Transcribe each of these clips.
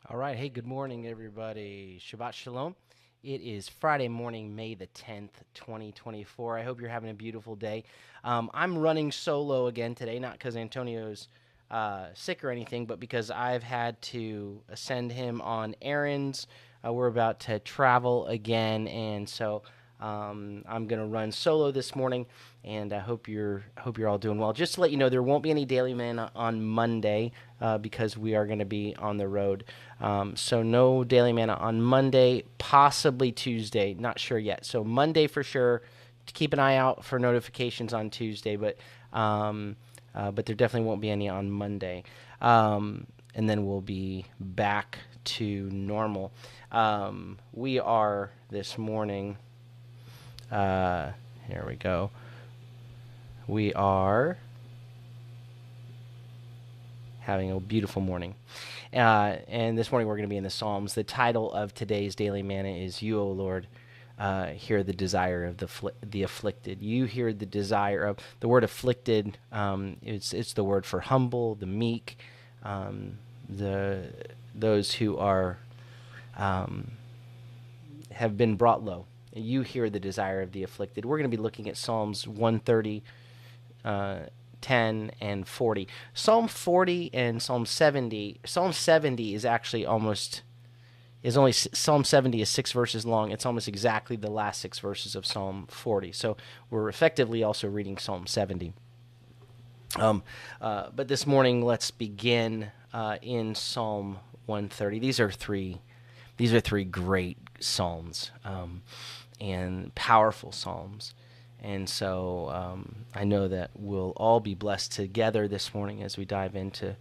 All right. Hey, good morning, everybody. Shabbat Shalom. It is Friday morning, May the 10th, 2024. I hope you're having a beautiful day. I'm running solo again today, not because Antonio's sick or anything, but because I've had to send him on errands. We're about to travel again, and so I'm gonna run solo this morning, and I hope you're all doing well. Just to let you know, there won't be any Daily Manna on Monday because we are going to be on the road. So no Daily Manna on Monday, possibly Tuesday, not sure yet. So Monday for sure. Keep an eye out for notifications on Tuesday, but there definitely won't be any on Monday. And then we'll be back to normal. We are this morning. Here we go. We are having a beautiful morning. And this morning we're going to be in the Psalms. The title of today's Daily Manna is You, O Lord, hear the desire of the afflicted. You hear the desire of the word afflicted. It's the word for humble, the meek, those who are have been brought low. You hear the desire of the afflicted. We're going to be looking at Psalms 130, 10, and 40. Psalm 40 and Psalm 70. Psalm 70 is actually Psalm 70 is 6 verses long. It's almost exactly the last 6 verses of Psalm 40. So we're effectively also reading Psalm 70. But this morning, let's begin in Psalm 130. These are three great psalms and powerful psalms. And so I know that we'll all be blessed together this morning as we dive into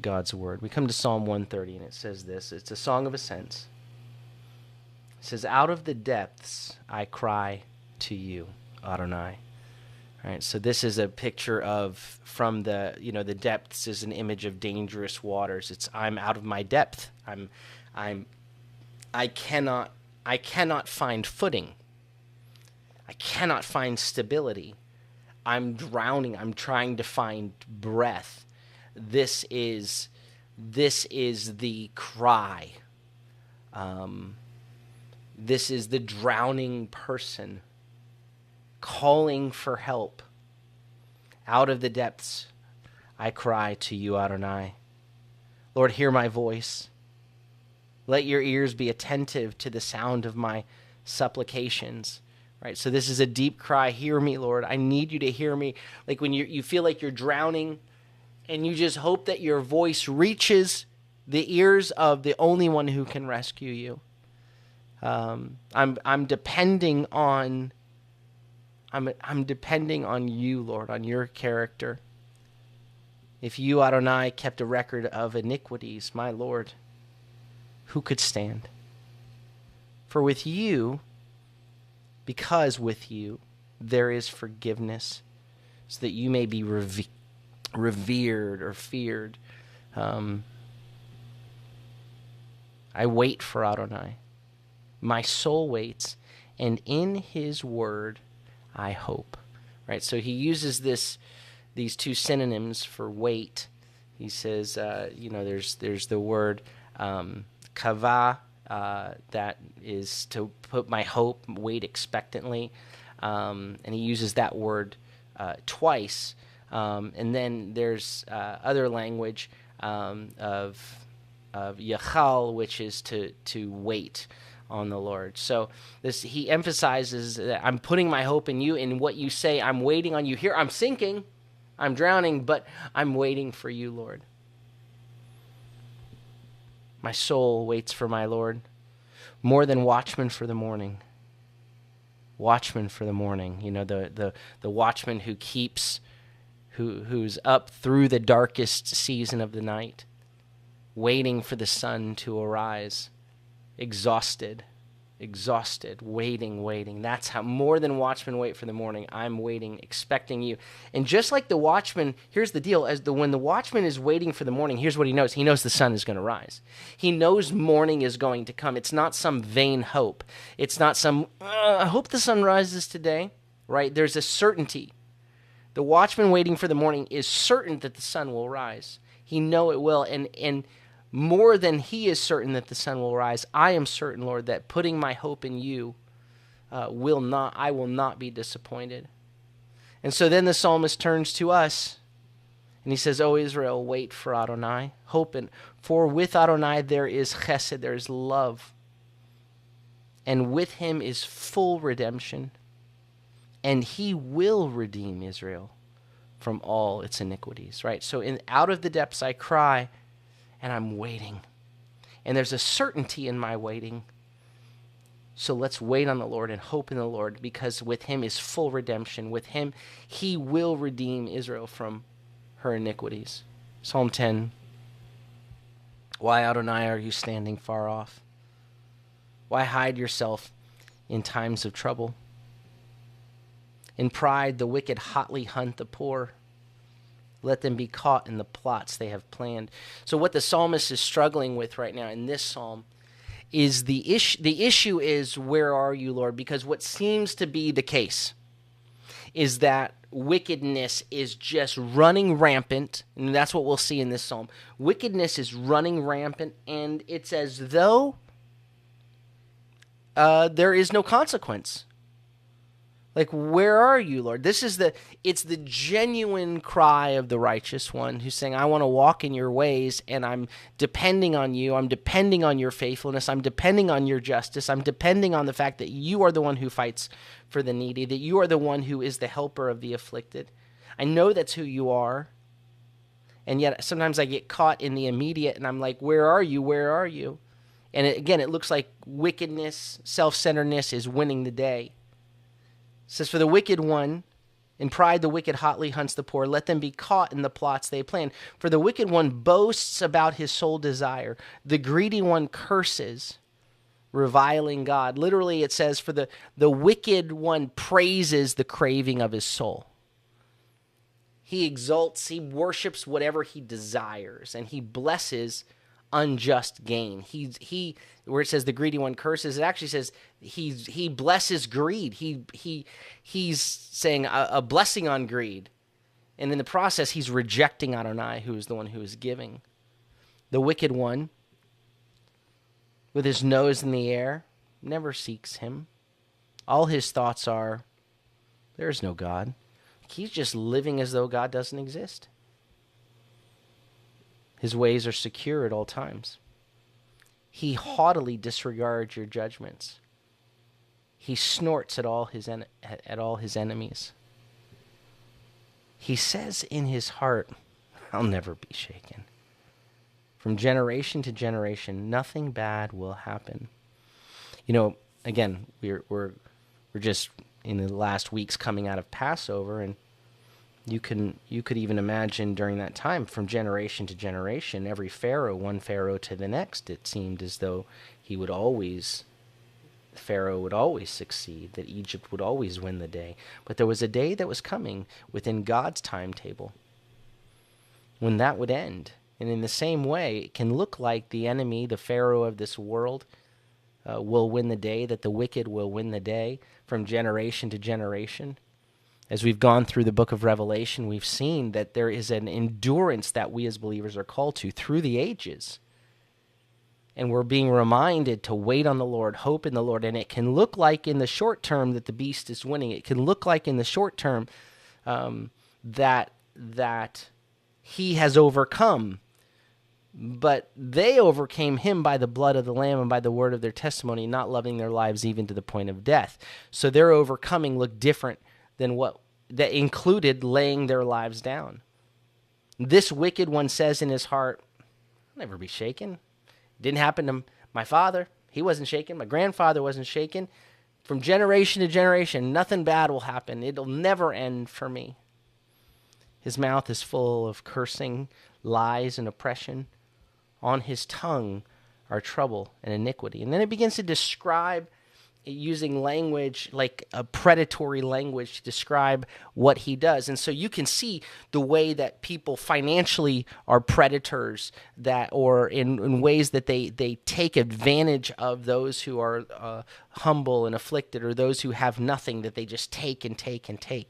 God's Word. We come to Psalm 130, and it says this. It's a song of ascents. It says, "Out of the depths I cry to you, Adonai." All right, so this is a picture of from the depths is an image of dangerous waters. I'm out of my depth. I cannot find footing. I cannot find stability. I'm drowning. I'm trying to find breath. This is the cry. This is the drowning person calling for help. Out of the depths, I cry to you, Adonai. Lord, hear my voice. Let your ears be attentive to the sound of my supplications. Right, so this is a deep cry. Hear me, Lord. I need you to hear me. Like when you feel like you're drowning, and you just hope that your voice reaches the ears of the only one who can rescue you. I'm depending on you, Lord, on your character. If you, Adonai, kept a record of iniquities, my Lord, who could stand? For with you, because with you there is forgiveness, so that you may be revered or feared. I wait for Adonai. My soul waits, and in his word I hope. Right, so he uses these two synonyms for wait. He says, there's the word kavah, that is to put my hope, wait expectantly, and he uses that word twice. And then there's other language of yachal, which is to wait on the Lord. So he emphasizes that I'm putting my hope in you, in what you say. I'm waiting on you. Here I'm sinking, I'm drowning, but I'm waiting for you, Lord. My soul waits for my Lord, more than watchmen for the morning. Watchman for the morning, the watchman who keeps, who's up through the darkest season of the night, waiting for the sun to arise, exhausted, waiting. That's how more than watchmen wait for the morning. I'm waiting, expecting you. And just like the watchman, here's the deal: when the watchman is waiting for the morning, here's what he knows. He knows the sun is going to rise. He knows morning is going to come. It's not some vain hope. It's not some, I hope the sun rises today, right? There's a certainty. The watchman waiting for the morning is certain that the sun will rise. He know it will. And more than he is certain that the sun will rise, I am certain, Lord, that putting my hope in you I will not be disappointed. And so then the psalmist turns to us and he says, O Israel, wait for Adonai, for with Adonai there is chesed, there is love, and with him is full redemption, and he will redeem Israel from all its iniquities, right? So out of the depths I cry, and I'm waiting. And there's a certainty in my waiting. So let's wait on the Lord and hope in the Lord, because with him is full redemption. With him, he will redeem Israel from her iniquities. Psalm 10. Why, Adonai, are you standing far off? Why hide yourself in times of trouble? In pride, the wicked hotly hunt the poor. Let them be caught in the plots they have planned. So what the psalmist is struggling with right now in this psalm is the issue is, where are you, Lord? Because what seems to be the case is that wickedness is just running rampant, and that's what we'll see in this psalm. Wickedness is running rampant, and it's as though there is no consequence. Like, where are you, Lord? It's the genuine cry of the righteous one who's saying, I want to walk in your ways, and I'm depending on you. I'm depending on your faithfulness. I'm depending on your justice. I'm depending on the fact that you are the one who fights for the needy, that you are the one who is the helper of the afflicted. I know that's who you are. And yet sometimes I get caught in the immediate, and I'm like, where are you? Where are you? And it looks like wickedness, self-centeredness is winning the day. It says, for the wicked one, in pride the wicked hotly hunts the poor. Let them be caught in the plots they plan. For the wicked one boasts about his sole desire. The greedy one curses, reviling God. Literally it says, for the wicked one praises the craving of his soul. He exalts, he worships whatever he desires, and he blesses unjust gain. He where it says the greedy one curses, it actually says he blesses greed. He's saying a blessing on greed, and in the process he's rejecting Adonai, who is the one who is giving. The wicked one, with his nose in the air, never seeks him. All his thoughts are, there is no God. He's just living as though God doesn't exist. His ways are secure at all times. He haughtily disregards your judgments. He snorts at all his enemies. He says in his heart, I'll never be shaken. From generation to generation, nothing bad will happen. You know, again, we're just in the last weeks coming out of Passover, and you could even imagine during that time, from generation to generation, every pharaoh, one pharaoh to the next, it seemed as though Pharaoh would always succeed, that Egypt would always win the day. But there was a day that was coming within God's timetable when that would end. And in the same way, it can look like the enemy, the Pharaoh of this world, will win the day, that the wicked will win the day from generation to generation. As we've gone through the book of Revelation, we've seen that there is an endurance that we as believers are called to through the ages. And we're being reminded to wait on the Lord, hope in the Lord. And it can look like in the short term that the beast is winning. It can look like in the short term that he has overcome. But they overcame him by the blood of the Lamb and by the word of their testimony, not loving their lives even to the point of death. So their overcoming looked different than what that included laying their lives down. This wicked one says in his heart, I'll never be shaken. It didn't happen to my father. He wasn't shaken. My grandfather wasn't shaken. From generation to generation, nothing bad will happen. It'll never end for me. His mouth is full of cursing, lies, and oppression. On his tongue are trouble and iniquity. And then it begins to describe, using language like a predatory language to describe what he does. And so you can see the way that people financially are predators, that, or in ways that they take advantage of those who are humble and afflicted, or those who have nothing, that they just take and take and take.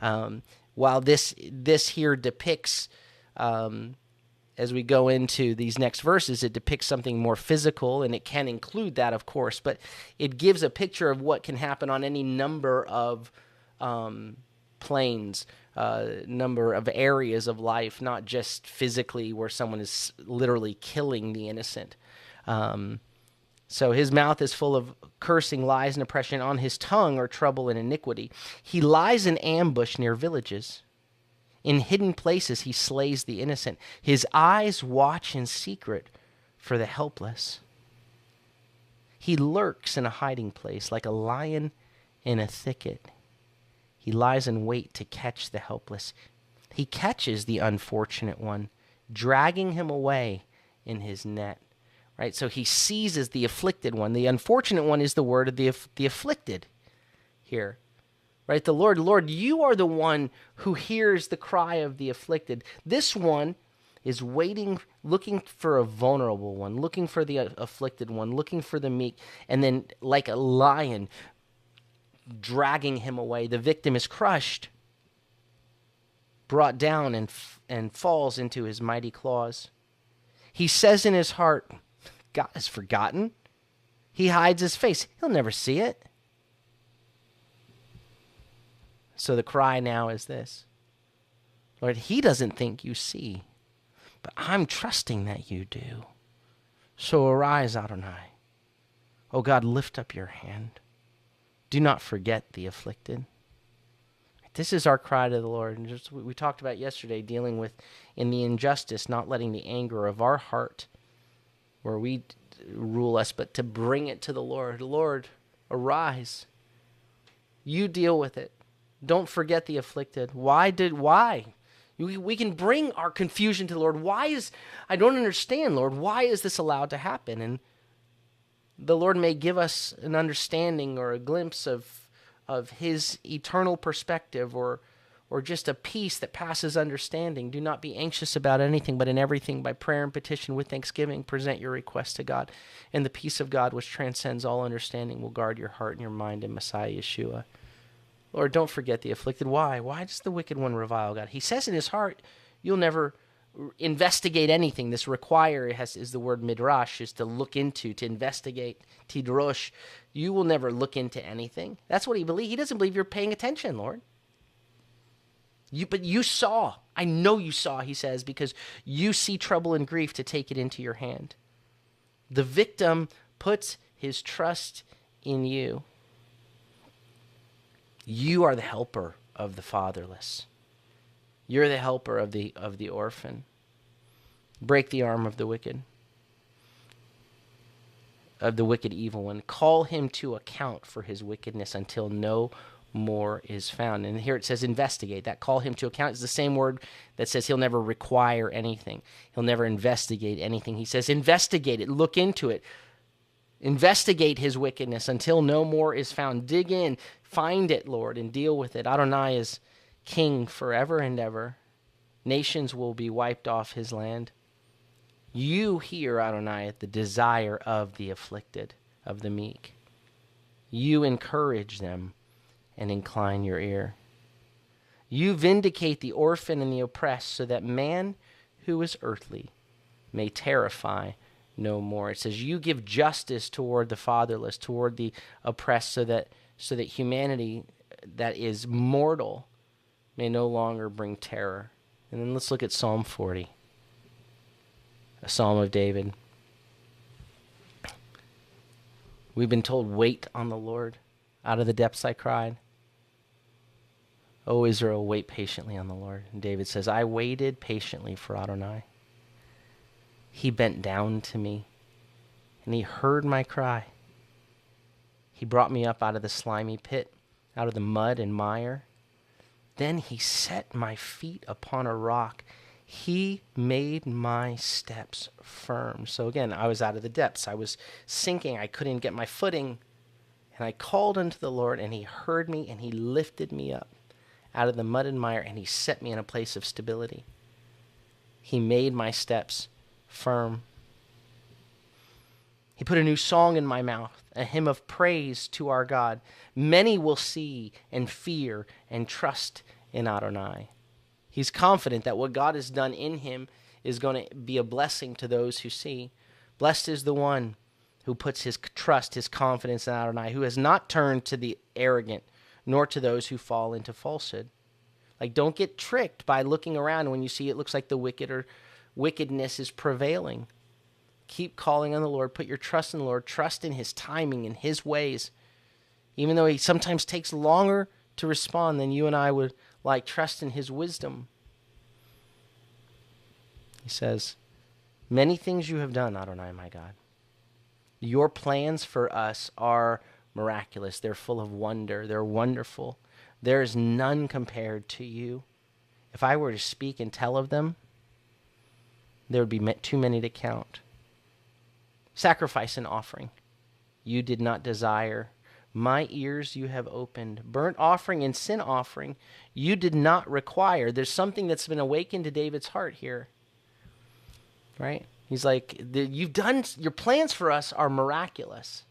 While this here depicts as we go into these next verses, it depicts something more physical, and it can include that, of course, but it gives a picture of what can happen on any number of planes, number of areas of life, not just physically where someone is literally killing the innocent. So his mouth is full of cursing, lies, and oppression. On his tongue are trouble and iniquity. He lies in ambush near villages. In hidden places he slays the innocent. His eyes watch in secret for the helpless. He lurks in a hiding place like a lion in a thicket. He lies in wait to catch the helpless. He catches the unfortunate one, dragging him away in his net. Right? So he seizes the afflicted one. The unfortunate one is the word of the afflicted here. Right? The Lord, you are the one who hears the cry of the afflicted. This one is waiting, looking for a vulnerable one, looking for the afflicted one, looking for the meek, and then like a lion dragging him away. The victim is crushed, brought down, and falls into his mighty claws. He says in his heart, God has forgotten. He hides his face. He'll never see it. So the cry now is this: Lord, he doesn't think you see, but I'm trusting that you do. So arise, Adonai. Oh God, lift up your hand. Do not forget the afflicted. This is our cry to the Lord. And just we talked about yesterday, dealing with in the injustice, not letting the anger of our heart where we rule us, but to bring it to the Lord. Lord, arise. You deal with it. Don't forget the afflicted. Why? We can bring our confusion to the Lord. I don't understand, Lord. Why is this allowed to happen? And the Lord may give us an understanding or a glimpse of his eternal perspective, or just a peace that passes understanding. Do not be anxious about anything, but in everything by prayer and petition with thanksgiving present your requests to God. And the peace of God, which transcends all understanding, will guard your heart and your mind in Messiah Yeshua. Lord, don't forget the afflicted. Why? Why does the wicked one revile God? He says in his heart, you'll never investigate anything. This require is the word midrash, is to look into, to investigate, tidrosh. You will never look into anything. That's what he believes. He doesn't believe you're paying attention, Lord. But you saw. I know you saw, he says, because you see trouble and grief to take it into your hand. The victim puts his trust in you. You are the helper of the fatherless. You're the helper of the orphan. Break the arm of the wicked evil one. Call him to account for his wickedness until no more is found. And here it says investigate. That call him to account is the same word that says he'll never require anything. He'll never investigate anything. He says investigate it. Look into it. Investigate his wickedness until no more is found. Dig in. Find it, Lord, and deal with it. Adonai is king forever and ever. Nations will be wiped off his land. You hear, Adonai, the desire of the afflicted, of the meek. You encourage them and incline your ear. You vindicate the orphan and the oppressed, so that man who is earthly may terrify no more. It says you give justice toward the fatherless, toward the oppressed, so that humanity that is mortal may no longer bring terror. And then let's look at Psalm 40, a psalm of David. We've been told, wait on the Lord. Out of the depths I cried. O Israel, wait patiently on the Lord. And David says, I waited patiently for Adonai. He bent down to me, and he heard my cry. He brought me up out of the slimy pit, out of the mud and mire. Then he set my feet upon a rock. He made my steps firm. So again, I was out of the depths. I was sinking. I couldn't get my footing. And I called unto the Lord, and he heard me, and he lifted me up out of the mud and mire, and he set me in a place of stability. He made my steps firm. He put a new song in my mouth, a hymn of praise to our God. Many will see and fear and trust in Adonai. He's confident that what God has done in him is going to be a blessing to those who see. Blessed is the one who puts his trust, his confidence in Adonai, who has not turned to the arrogant, nor to those who fall into falsehood. Like, don't get tricked by looking around when you see it looks like the wicked or wickedness is prevailing. Keep calling on the Lord. Put your trust in the Lord. Trust in his timing and his ways. Even though he sometimes takes longer to respond than you and I would like, trust in his wisdom. He says, many things you have done, Adonai, my God. Your plans for us are miraculous. They're full of wonder. They're wonderful. There is none compared to you. If I were to speak and tell of them, there would be too many to count. Sacrifice and offering you did not desire. My ears you have opened. Burnt offering and sin offering you did not require. There's something that's been awakened to David's heart here. Right? He's like, you've done, your plans for us are miraculous.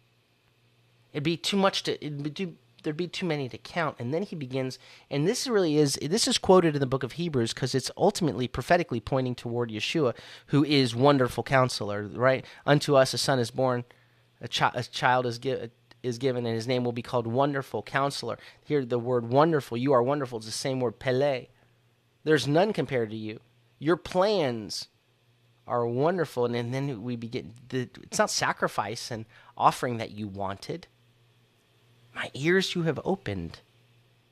It'd be too much there'd be too many to count. And then he begins, and this is quoted in the book of Hebrews because it's ultimately prophetically pointing toward Yeshua, who is wonderful counselor, right? Unto us a son is born, a child is given, and his name will be called Wonderful Counselor. Here, the word wonderful, you are wonderful, it's the same word, Pele. There's none compared to you. Your plans are wonderful, and then we begin. It's not sacrifice and offering that you wanted. My ears you have opened.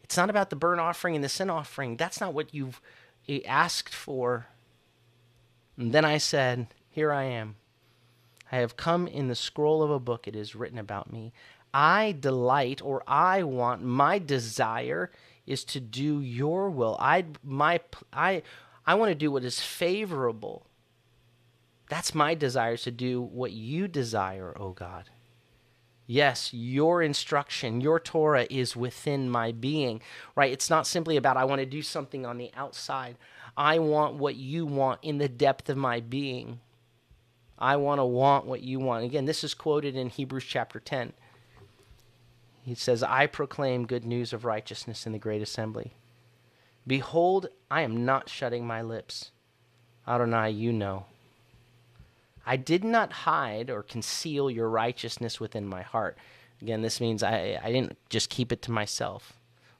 It's not about the burnt offering and the sin offering. That's not what you've asked for. And then I said, here I am. I have come in the scroll of a book. It is written about me. I delight, or I want, my desire is to do your will. I want to do what is favorable. That's my desire, to do what you desire, O God. Yes, your instruction, your Torah is within my being, right? It's not simply about I want to do something on the outside. I want what you want in the depth of my being. I want what you want. Again, this is quoted in Hebrews chapter 10. He says, I proclaim good news of righteousness in the great assembly. Behold, I am not shutting my lips. Adonai, you know. I did not hide or conceal your righteousness within my heart. Again, this means I didn't just keep it to myself.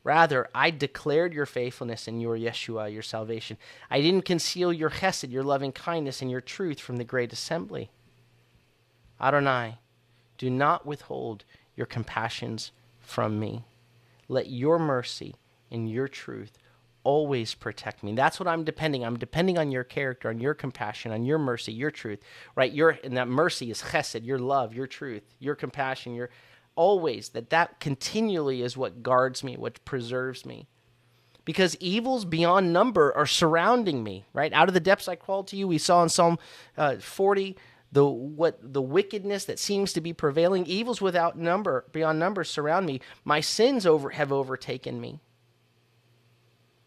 Rather, I declared your faithfulness and your Yeshua, your salvation. I didn't conceal your chesed, your loving kindness, and your truth from the great assembly. Adonai, do not withhold your compassions from me. Let your mercy and your truth always protect me. That's what I'm depending. I'm depending on your character, on your compassion, on your mercy, your truth, right? And that mercy is chesed, your love, your truth, your compassion, your always, that continually is what guards me, what preserves me. Because evils beyond number are surrounding me, right? Out of the depths I called to you. We saw in Psalm 40, the wickedness that seems to be prevailing. Evils without number, beyond number surround me. My sins have overtaken me.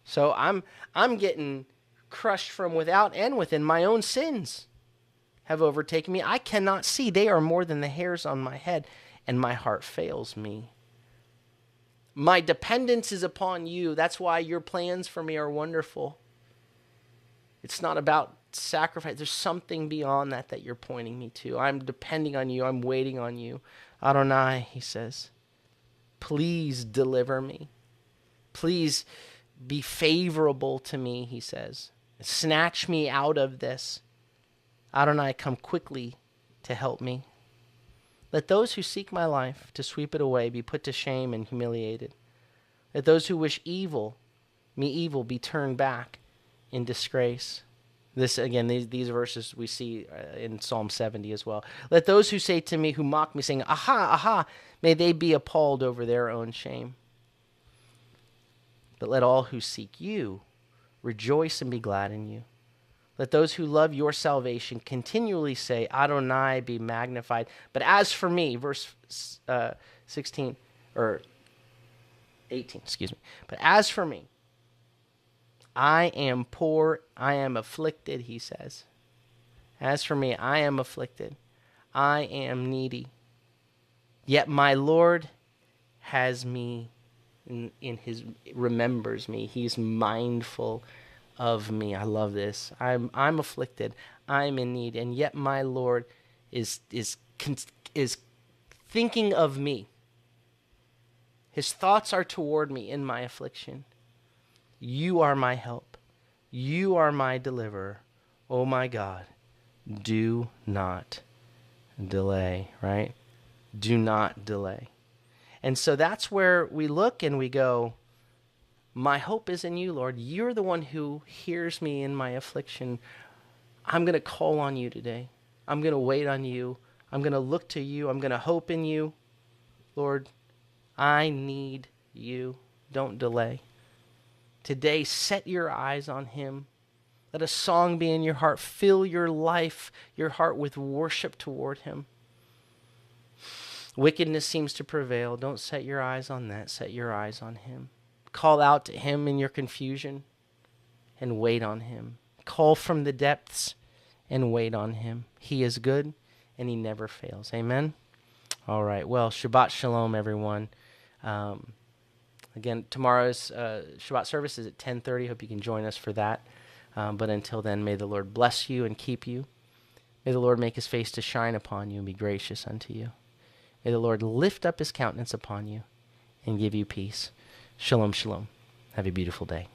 So I'm getting crushed from without and within. My own sins have overtaken me. I cannot see. They are more than the hairs on my head, and my heart fails me. My dependence is upon you. That's why your plans for me are wonderful. It's not about sacrifice. There's something beyond that you're pointing me to. I'm depending on you. I'm waiting on you. Adonai, he says, please deliver me. Please be favorable to me, he says. Snatch me out of this. Adonai, come quickly to help me. Let those who seek my life to sweep it away be put to shame and humiliated. Let those who wish me evil, be turned back in disgrace. This, again, these verses we see in Psalm 70 as well. Let those who say to me, who mock me, saying, aha, aha, may they be appalled over their own shame. But let all who seek you rejoice and be glad in you. Let those who love your salvation continually say, Adonai be magnified. But as for me, verse 16, or 18, excuse me. But as for me, I am poor, I am afflicted, he says. As for me, I am afflicted, I am needy. Yet my Lord has me remembers me. He's mindful of me. I love this. I'm afflicted. I'm in need, and yet my Lord is thinking of me. His thoughts are toward me in my affliction. You are my help. You are my deliverer. Oh my God, do not delay, right? Do not delay. And so that's where we look and we go, my hope is in you, Lord. You're the one who hears me in my affliction. I'm going to call on you today. I'm going to wait on you. I'm going to look to you. I'm going to hope in you. Lord, I need you. Don't delay. Today, set your eyes on him. Let a song be in your heart. Fill your life, your heart with worship toward him. Wickedness seems to prevail. Don't set your eyes on that. Set your eyes on him. Call out to him in your confusion and wait on him. Call from the depths and wait on him. He is good and he never fails. Amen? All right. Well, Shabbat Shalom, everyone. Again, tomorrow's Shabbat service is at 10:30. Hope you can join us for that. But until then, may the Lord bless you and keep you. May the Lord make his face to shine upon you and be gracious unto you. May the Lord lift up his countenance upon you and give you peace. Shalom, shalom. Have a beautiful day.